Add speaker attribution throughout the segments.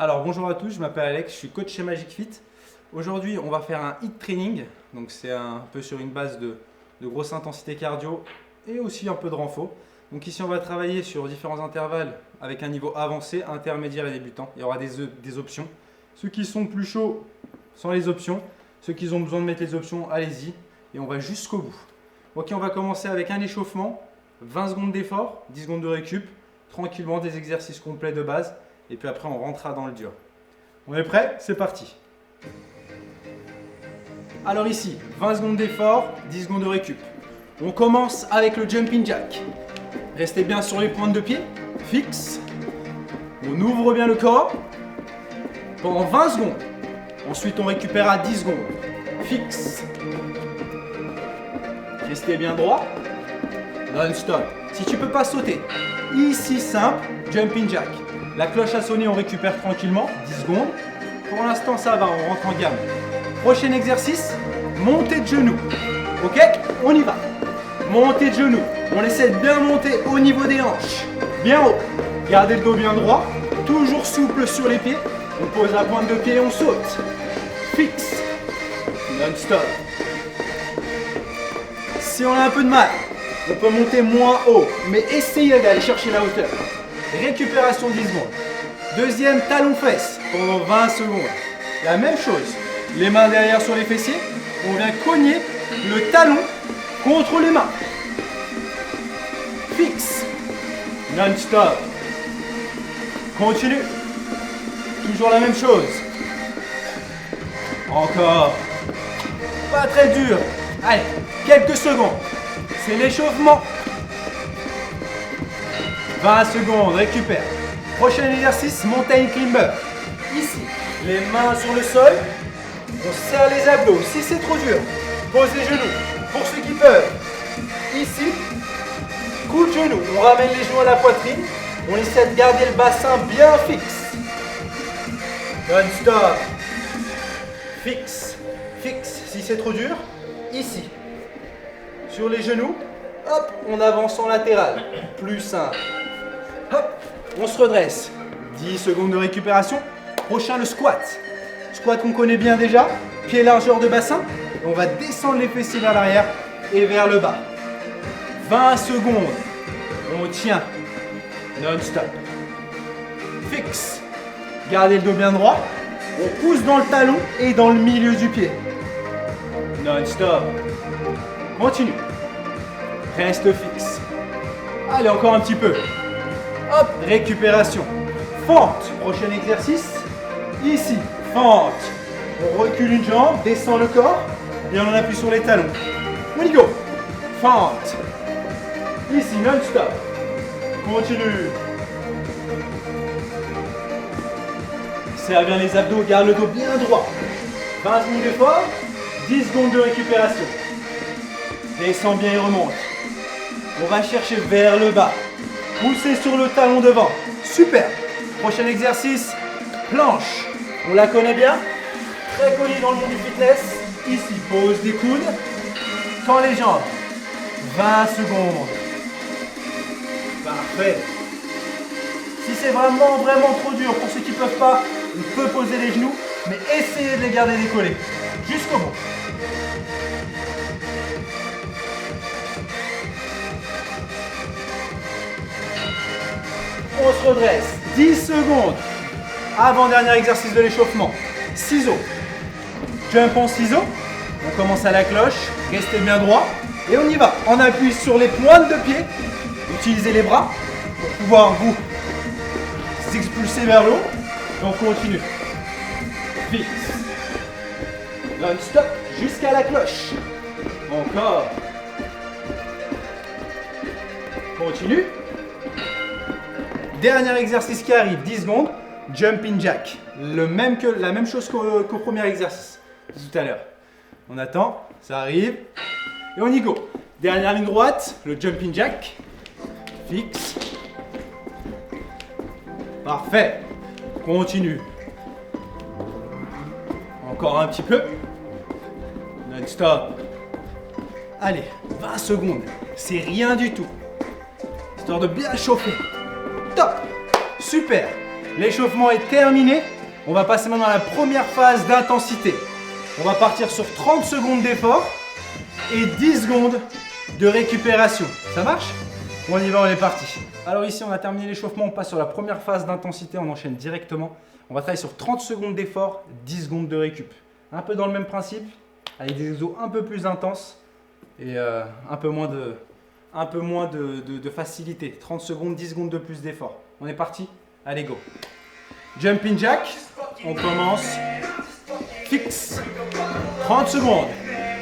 Speaker 1: Alors bonjour à tous, je m'appelle Alex, je suis coach chez Magic Fit. Aujourd'hui on va faire un HIIT training, donc c'est un peu sur une base de grosse intensité cardio et aussi un peu de renfort. Donc ici on va travailler sur différents intervalles avec un niveau avancé, intermédiaire et débutant. Il y aura des options. Ceux qui sont plus chauds sans les options, ceux qui ont besoin de mettre les options, allez-y et on va jusqu'au bout. Ok, on va commencer avec un échauffement, 20 secondes d'effort, 10 secondes de récup, tranquillement des exercices complets de base. Et puis après, on rentrera dans le dur. On est prêt? C'est parti. Alors ici, 20 secondes d'effort, 10 secondes de récup. On commence avec le jumping jack. Restez bien sur les pointes de pied, fixe. On ouvre bien le corps pendant 20 secondes. Ensuite, on récupère à 10 secondes. Fixe. Restez bien droit. Non-stop. Si tu ne peux pas sauter, ici simple, jumping jack. La cloche a sonné, on récupère tranquillement, 10 secondes. Pour l'instant, ça va, on rentre en gamme. Prochain exercice, montée de genoux. Ok, on y va. Montée de genoux. On essaie de bien monter au niveau des hanches. Bien haut. Gardez le dos bien droit. Toujours souple sur les pieds. On pose la pointe de pied et on saute. Fixe. Non-stop. Si on a un peu de mal, on peut monter moins haut. Mais essayez d'aller chercher la hauteur. Récupération 10 secondes. Deuxième talon-fesse pendant 20 secondes. La même chose. Les mains derrière sur les fessiers. On vient cogner le talon contre les mains. Fixe. Non-stop. Continue. Toujours la même chose. Encore. Pas très dur. Allez, quelques secondes. C'est l'échauffement. 20 secondes, récupère. Prochain exercice, mountain climber. Ici, les mains sur le sol. On serre les abdos. Si c'est trop dur, pose les genoux. Pour ceux qui peuvent. Ici, coup de genou. On ramène les genoux à la poitrine. On essaie de garder le bassin bien fixe. Non-stop. Fixe. Fixe. Si c'est trop dur, ici. Sur les genoux. Hop, on avance en latéral. Plus simple. Hop, on se redresse. 10 secondes de récupération. Prochain, le squat. Squat qu'on connaît bien déjà. Pied largeur de bassin. On va descendre les fessiers vers l'arrière et vers le bas. 20 secondes. On tient. Non-stop. Fixe. Gardez le dos bien droit. On pousse dans le talon et dans le milieu du pied. Non-stop. Continue. Reste fixe. Allez, encore un petit peu. Hop, récupération. Fente, prochain exercice. Ici, fente. On recule une jambe, descend le corps et on appuie sur les talons. On y go. Fente. Ici, non-stop. Continue. Serre bien les abdos, garde le dos bien droit. 20 secondes d'effort, 10 secondes de récupération. Descend bien et remonte. On va chercher vers le bas. Poussez sur le talon devant. Super. Prochain exercice, planche. On la connaît bien. Très connue dans le monde du fitness. Ici, pose des coudes. Tends les jambes. 20 secondes. Parfait. Si c'est vraiment trop dur, pour ceux qui ne peuvent pas, on peut poser les genoux, mais essayez de les garder décollés. Jusqu'au bout. On se redresse. 10 secondes. Avant-dernier exercice de l'échauffement. Ciseaux. Jump en ciseaux. On commence à la cloche. Restez bien droit. Et on y va. On appuie sur les pointes de pied. Utilisez les bras pour pouvoir vous expulser vers le haut. Et on continue. Fixe. Non-stop jusqu'à la cloche. Encore. Continue. Dernier exercice qui arrive, 10 secondes, jumping jack. La même chose qu'au premier exercice tout à l'heure. On attend, ça arrive, et on y go. Dernière ligne droite, le jumping jack. Fixe. Parfait. Continue. Encore un petit peu. Non-stop. Allez, 20 secondes. C'est rien du tout. Histoire de bien chauffer. Top. Super. L'échauffement est terminé. On va passer maintenant à la première phase d'intensité. On va partir sur 30 secondes d'effort et 10 secondes de récupération. Ça marche? On y va, on est parti. Alors ici, on a terminé l'échauffement. On passe sur la première phase d'intensité. On enchaîne directement. On va travailler sur 30 secondes d'effort, 10 secondes de récup. Un peu dans le même principe, avec des exos un peu plus intenses et un peu moins de facilité. 30 secondes, 10 secondes de plus d'effort. On est parti? Allez, go. Jumping jack. On commence. Fixe. 30 secondes.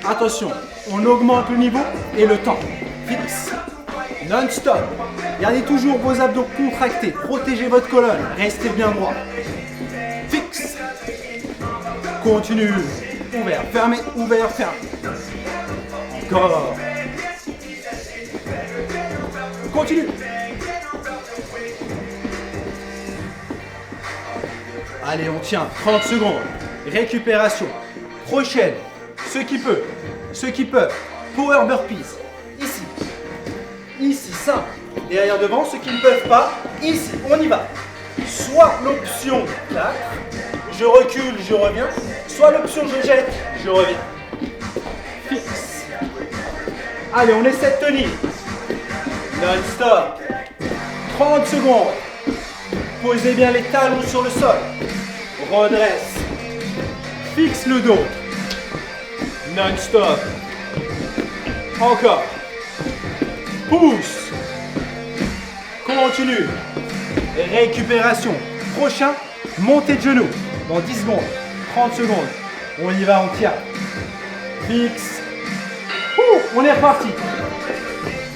Speaker 1: Attention, on augmente le niveau et le temps. Fixe. Non-stop. Gardez toujours vos abdos contractés. Protégez votre colonne. Restez bien droit. Fixe. Continue. Ouvert, fermé, ouvert, fermé. Encore. Continue. Allez, on tient. 30 secondes. Récupération. Prochaine. Ceux qui peuvent. Power burpees. Ici. Ici, simple. Derrière devant, ceux qui ne peuvent pas. Ici, on y va. Soit l'option 4. Je recule, je reviens. Soit l'option je jette, je reviens. Fixe. Allez, on essaie de tenir. Non-stop. 30 secondes. Posez bien les talons sur le sol. Redresse. Fixe le dos. Non-stop. Encore. Pousse. Continue. Récupération. Prochain, montée de genoux. Dans 10 secondes. 30 secondes. On y va, on tient. Fixe. On est reparti.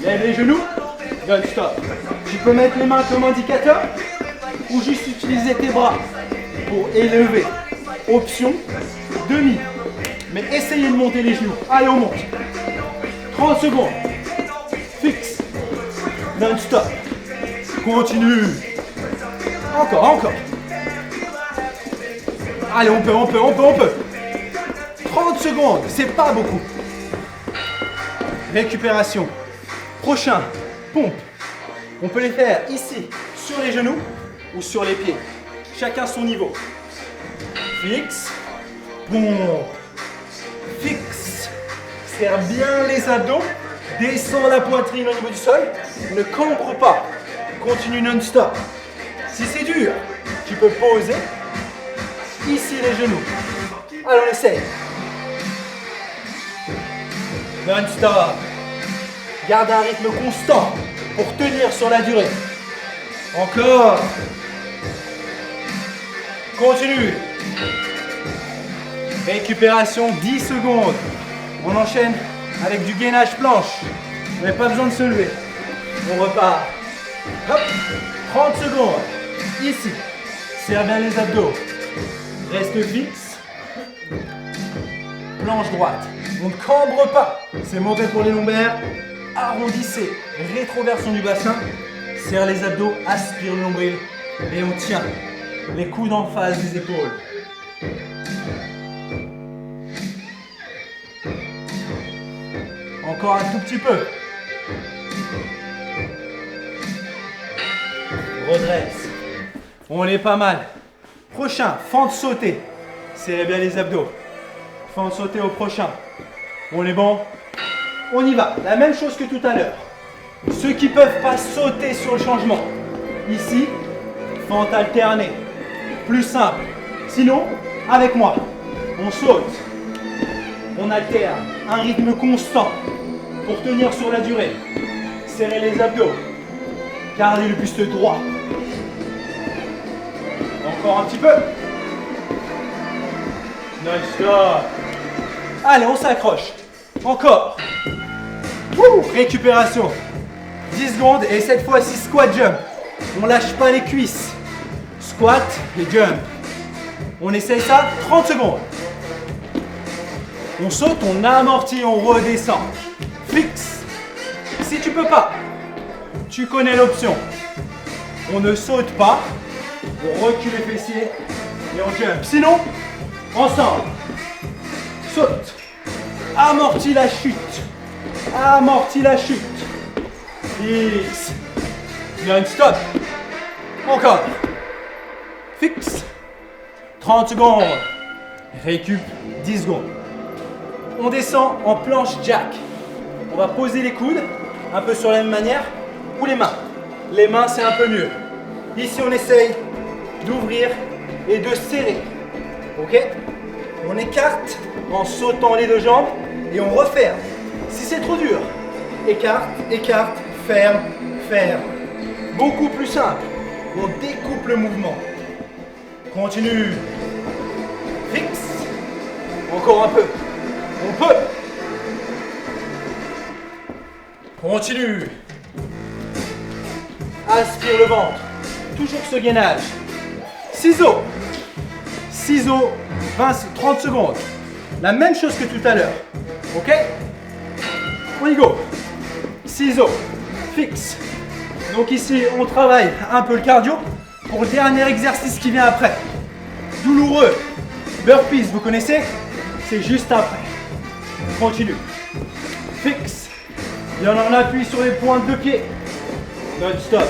Speaker 1: Lève les genoux. Non-stop. Tu peux mettre les mains comme indicateur ou juste utiliser tes bras pour élever. Option demi. Mais essayez de monter les genoux. Allez, on monte. 30 secondes. Fixe. Non-stop. Continue. Encore. Allez, on peut. 30 secondes, c'est pas beaucoup. Récupération. Prochain, pompe. On peut les faire ici, sur les genoux ou sur les pieds. Chacun son niveau. Fixe. Pompe. Fixe. Serre bien les abdos. Descends la poitrine au niveau du sol. Ne cambre pas. Continue non-stop. Si c'est dur, tu peux poser. Ici les genoux. Allez, on essaye. Non-stop. Garde un rythme constant pour tenir sur la durée. Encore. Continue. Récupération 10 secondes. On enchaîne avec du gainage planche. Vous n'avez pas besoin de se lever. On repart. Hop. 30 secondes. Ici. Serre bien les abdos. Reste fixe. Planche droite. On ne cambre pas. C'est mauvais pour les lombaires. Arrondissez. Rétroversion du bassin. Serre les abdos. Aspire le nombril. Et on tient. Les coudes en face des épaules. Encore un tout petit peu. Redresse. On est pas mal. Prochain, fente sautée. Serrez bien les abdos. Fente sautée au prochain. On est bon? On y va. La même chose que tout à l'heure. Ceux qui ne peuvent pas sauter sur le changement. Ici, fente alternée. Plus simple. Sinon, avec moi, on saute. On alterne. Un rythme constant pour tenir sur la durée. Serrez les abdos. Gardez le buste droit. Encore un petit peu. Non-stop. Allez, on s'accroche. Encore. Récupération. 10 secondes et cette fois-ci squat jump. On lâche pas les cuisses. Squat et jump. On essaye ça 30 secondes. On saute, on amortit, on redescend. Fixe. Si tu peux pas, tu connais l'option. On ne saute pas. On recule les fessiers et on jump. Sinon, ensemble. Saute. Amortis la chute. Amortis la chute. Fixe. Non-stop. Encore. fixe. 30 secondes. Récup 10 secondes. On descend en planche jack. On va poser les coudes un peu sur la même manière ou les mains. Les mains, c'est un peu mieux. Ici, on essaye d'ouvrir et de serrer. Ok? On écarte en sautant les deux jambes et on referme. Si c'est trop dur, écarte, écarte, ferme, ferme. Beaucoup plus simple. On découpe le mouvement. Continue. Fixe. Encore un peu. On peut. Continue. Aspire le ventre. Toujours ce gainage. Ciseaux. Ciseaux, 30 secondes. La même chose que tout à l'heure. Ok? On y go. Ciseaux. Fixe. Donc ici, on travaille un peu le cardio pour le dernier exercice qui vient après. Douloureux. Burpees, vous connaissez? C'est juste après. Continue. Fixe. Et on appuie sur les pointes de pied. Non-stop.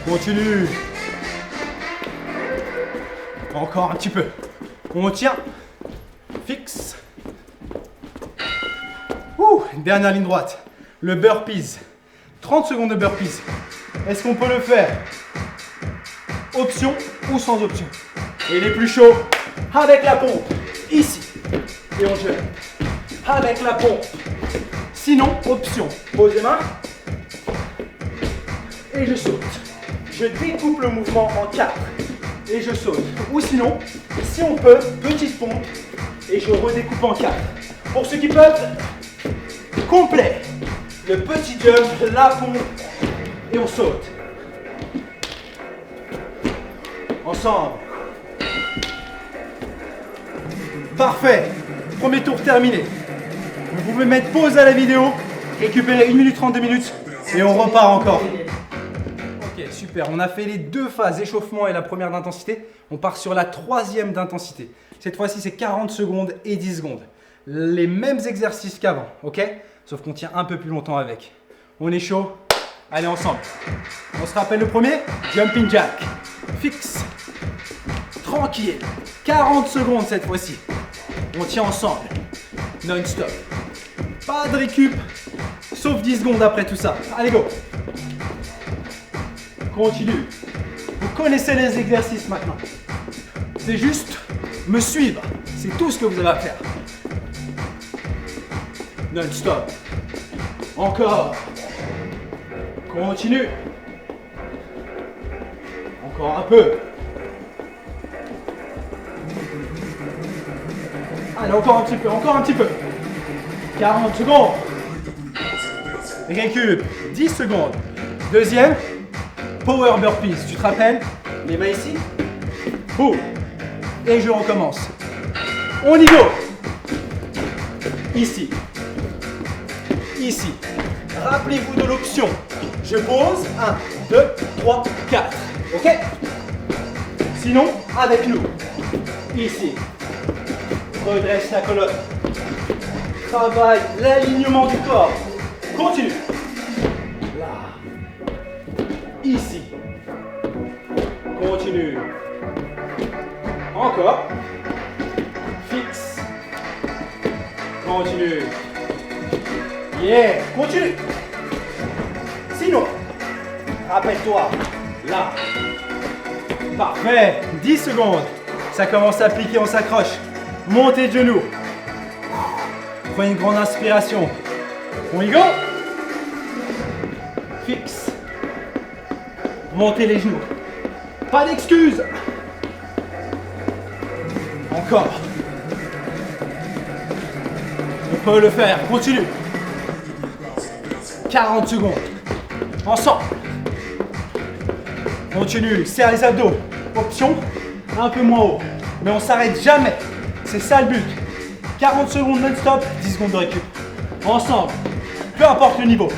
Speaker 1: Continue. Encore un petit peu. On tient. Fixe. Dernière ligne droite. Le burpees. 30 secondes de burpees. Est-ce qu'on peut le faire option ou sans option? Et les plus chauds, avec la pompe. Ici. Et on gère. Avec la pompe. Sinon, option. Pose les mains. Et je saute. Je découpe le mouvement en 4. Et je saute. Ou sinon, si on peut, petite pompe. Et je redécoupe en 4. Pour ceux qui peuvent, complet. Le petit jump, la pompe. Et on saute. Ensemble. Parfait. Premier tour terminé. Vous pouvez mettre pause à la vidéo, récupérer 1 minute 32 minutes et on repart encore. Ok, super. On a fait les deux phases, échauffement et la première d'intensité. On part sur la troisième d'intensité. Cette fois-ci, c'est 40 secondes et 10 secondes. Les mêmes exercices qu'avant, ok? Sauf qu'on tient un peu plus longtemps avec. On est chaud? Allez, ensemble. On se rappelle le premier? Jumping jack. Fixe. Tranquille. 40 secondes cette fois-ci. On tient ensemble. Non-stop. Pas de récup. Sauf 10 secondes après tout ça. Allez, go. Continue. Vous connaissez les exercices maintenant. C'est juste me suivre. C'est tout ce que vous avez à faire. Non-stop. Encore. Continue. Encore un peu. Allez, encore un petit peu, encore un petit peu. 40 secondes. Récup. 10 secondes. Deuxième. Power burpees. Tu te rappelles? Les mains ici. Boum. Et je recommence. On y go. Ici. Ici. Rappelez-vous de l'option. Je pose. 1, 2, 3, 4. Ok? Sinon, avec nous. Ici. Redresse la colonne. Travaille l'alignement du corps. Continue. Là. Ici. Continue. Encore. Fixe. Continue. Yeah. Continue. Sinon, rappelle-toi. Là. Parfait. 10 secondes. Ça commence à piquer, on s'accroche. Montez de genoux. Prenez une grande inspiration. On y go. Fixe. Montez les genoux. Pas d'excuses. Encore. On peut le faire. Continue. 40 secondes. Ensemble. Continue. Serre les abdos. Option, un peu moins haut. Mais on s'arrête jamais. C'est ça le but. 40 secondes non-stop, 10 secondes de récup. Ensemble. Peu importe le niveau.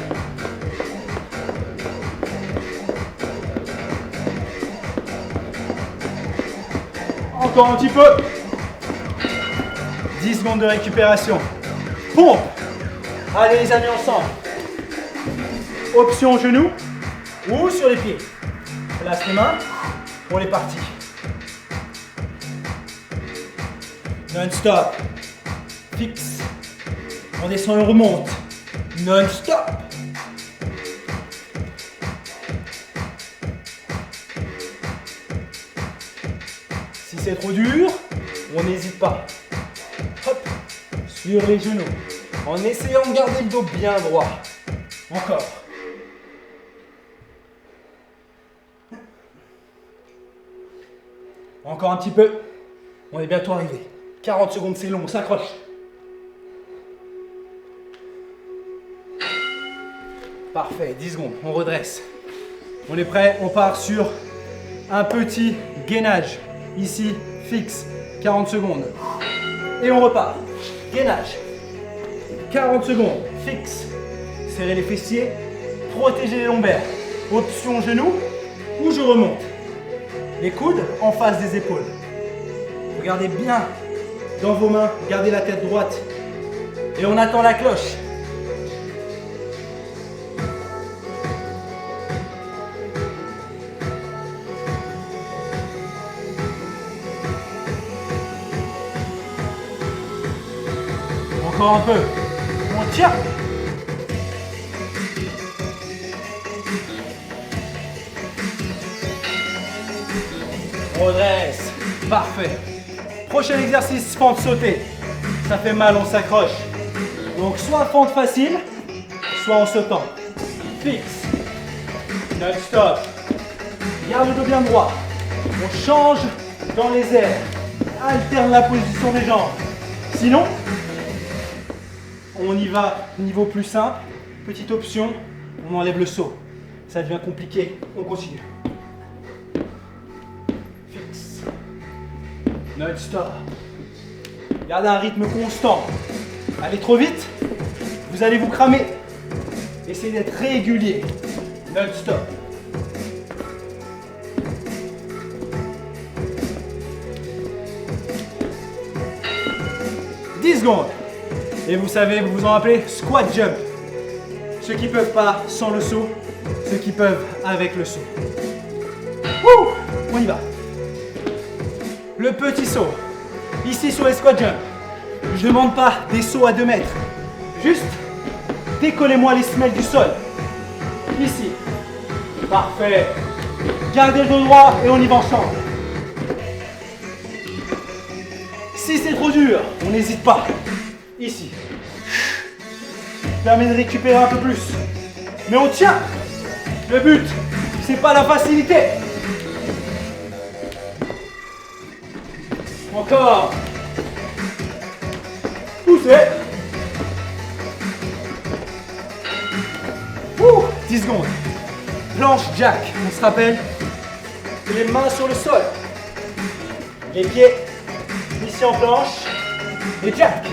Speaker 1: Encore un petit peu. 10 secondes de récupération. Pompe. Allez les amis, ensemble. Option genou ou sur les pieds. Place les mains. On est parti. Non-stop. Fixe. On descend et on remonte. Non-stop. Si c'est trop dur, on n'hésite pas. Hop, sur les genoux. En essayant de garder le dos bien droit. Encore. Encore un petit peu. On est bientôt arrivé. 40 secondes, c'est long, on s'accroche. Parfait, 10 secondes, on redresse. On est prêt, on part sur un petit gainage. Ici, fixe, 40 secondes. Et on repart. Gainage. 40 secondes, fixe. Serrez les fessiers, protégez les lombaires. Option genou, ou je remonte. Les coudes en face des épaules. Regardez bien dans vos mains, gardez la tête droite. Et on attend la cloche. Encore un peu. On tient. On redresse. Parfait. Prochain exercice, fente sautée. Ça fait mal, on s'accroche. Donc soit fente facile, soit en sautant. Fixe. Non-stop. Garde le dos bien droit. On change dans les airs. Alterne la position des jambes. Sinon, on y va niveau plus simple. Petite option, on enlève le saut. Ça devient compliqué, on continue. Fixe. Non-stop. Gardez un rythme constant. Allez trop vite, vous allez vous cramer. Essayez d'être régulier. Non-stop. « 10 secondes. Et vous savez, vous vous en rappelez, squat jump. Ceux qui ne peuvent pas sans le saut, ceux qui peuvent avec le saut. Ouh, on y va. Le petit saut. Ici sur les squat jump. Je ne demande pas des sauts à 2 mètres. Juste, décollez-moi les semelles du sol. Ici. Parfait. Gardez le dos droit et on y va ensemble. Si c'est trop dur, on n'hésite pas. Ici. Permet de récupérer un peu plus. Mais on tient. Le but, c'est pas la facilité. Encore. Poussez. 10 secondes. Planche jack. On se rappelle. Les mains sur le sol. Les pieds ici en planche. Et jack.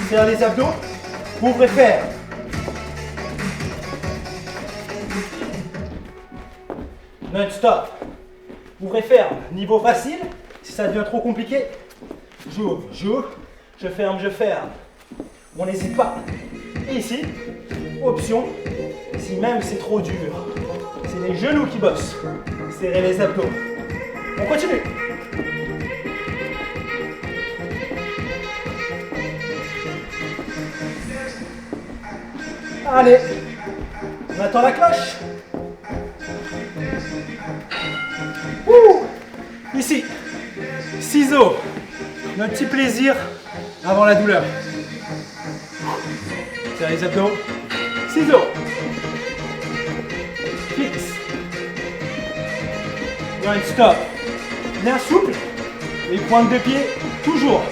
Speaker 1: Serre les abdos. Ouvrez ferme. Non-stop. Ouvrez ferme. Niveau facile. Si ça devient trop compliqué, j'ouvre, je ferme, je ferme. On n'hésite pas. Et ici, option, si même c'est trop dur, c'est les genoux qui bossent. Serrez les abdos. On continue. Allez, on attend la cloche. Ici, ciseaux, notre petit plaisir avant la douleur. Serrez les abdos, ciseaux, fixe, non-stop, bien souple, les pointes de pied toujours.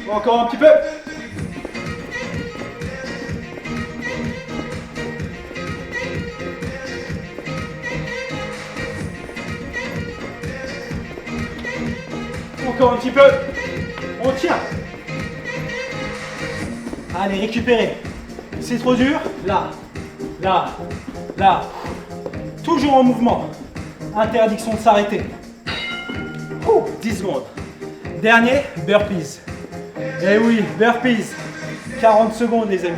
Speaker 1: Encore un petit peu. Encore un petit peu. On tient. Allez, récupérez. C'est trop dur. Là, là, là. Toujours en mouvement. Interdiction de s'arrêter. 10 secondes. Dernier, burpees. Eh oui, burpees. 40 secondes, les amis.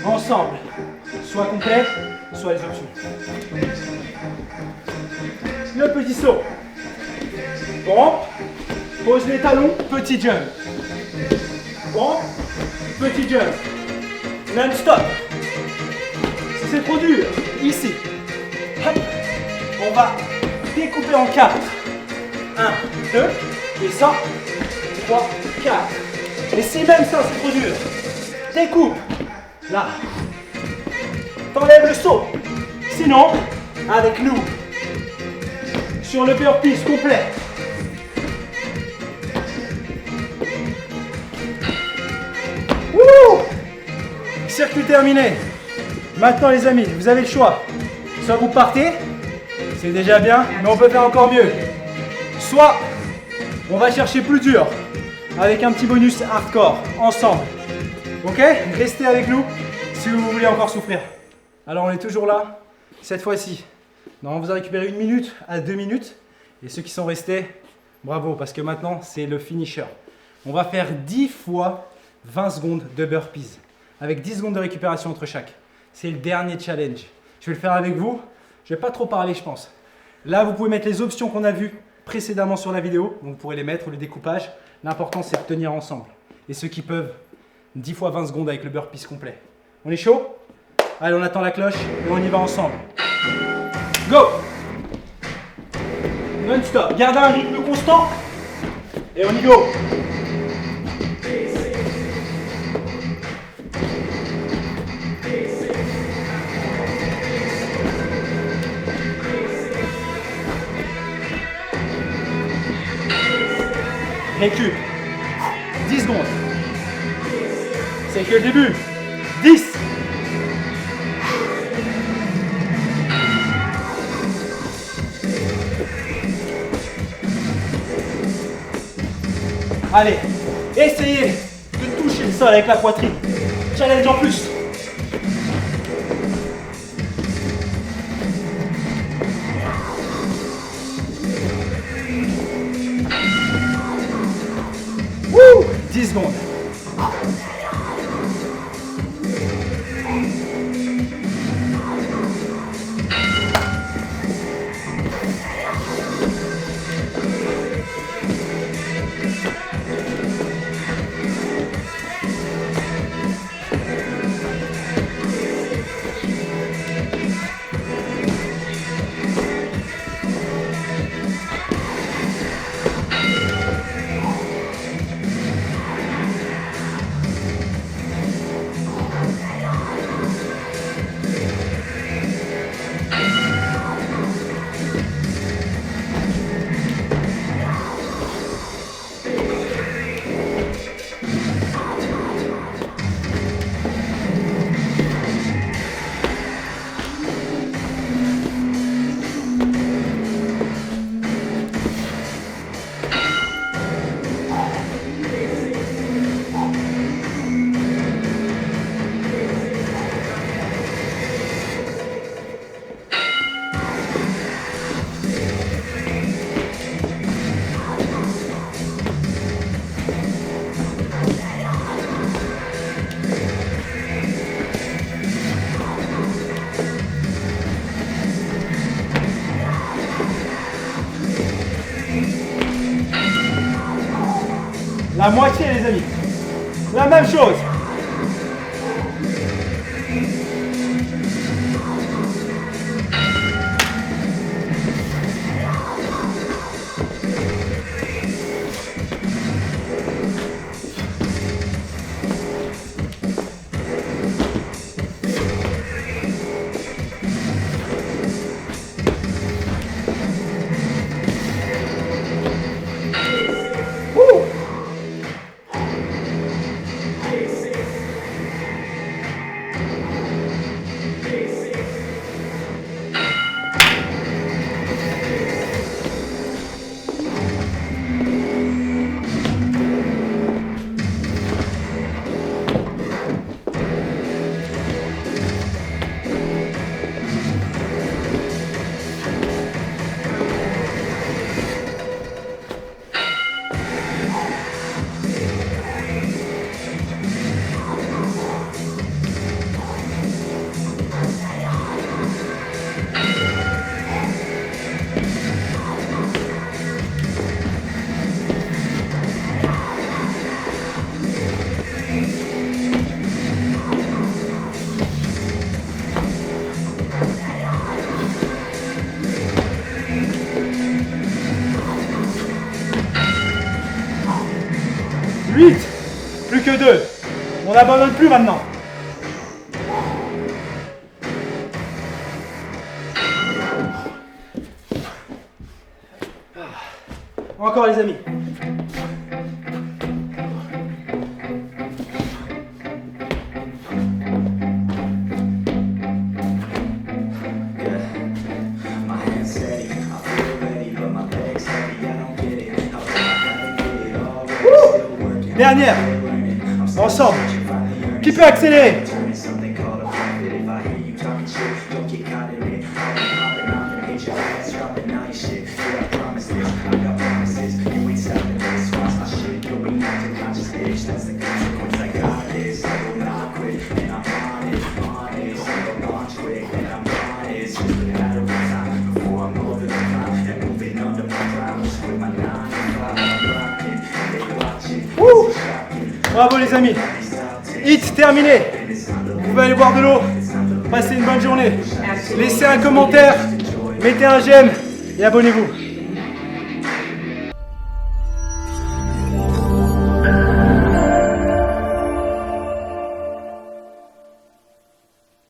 Speaker 1: Ensemble. Soit complet. soit les options. Le petit saut. Pompe, pose les talons, petit jump. Pompe, petit jump. Non-stop. Si c'est trop dur, ici. Hop. On va découper en 4. 1, 2, et ça, 3, 4. Et si même ça c'est trop dur, découpe. Là. T'enlèves le saut. Sinon, avec nous, sur le burpees complet. Wouh! Circuit terminé. Maintenant les amis, vous avez le choix. Soit vous partez, c'est déjà bien, mais on peut faire encore mieux. Soit on va chercher plus dur, avec un petit bonus hardcore, ensemble. Ok? Restez avec nous si vous voulez encore souffrir. Alors on est toujours là, cette fois-ci. On vous a récupéré 1 minute à 2 minutes. Et ceux qui sont restés, bravo, parce que maintenant c'est le finisher. On va faire 10 fois 20 secondes de burpees, avec 10 secondes de récupération entre chaque. C'est le dernier challenge. Je vais le faire avec vous. Je ne vais pas trop parler, je pense. Là, vous pouvez mettre les options qu'on a vues précédemment sur la vidéo. Donc, vous pourrez les mettre, ou le découpage. L'important, c'est de tenir ensemble. Et ceux qui peuvent, 10 fois 20 secondes avec le burpees complet. On est chaud? Allez, on attend la cloche et on y va ensemble. Go! Non-stop. Gardez un rythme constant. Et on y go. Récup. 10 secondes. C'est que le début. 10. Allez, essayez de toucher le sol avec la poitrine. Challenge en plus. Wouh, 10 secondes. La moitié les amis. La même chose.
Speaker 2: 8. Plus que 2. On n'abandonne plus maintenant. Encore les amis. Dernière. Ensemble. Qui peut accélérer? Bravo les amis. Hit terminé. Vous pouvez aller boire de l'eau. Passez une bonne journée. Laissez un commentaire. Mettez un j'aime et abonnez-vous.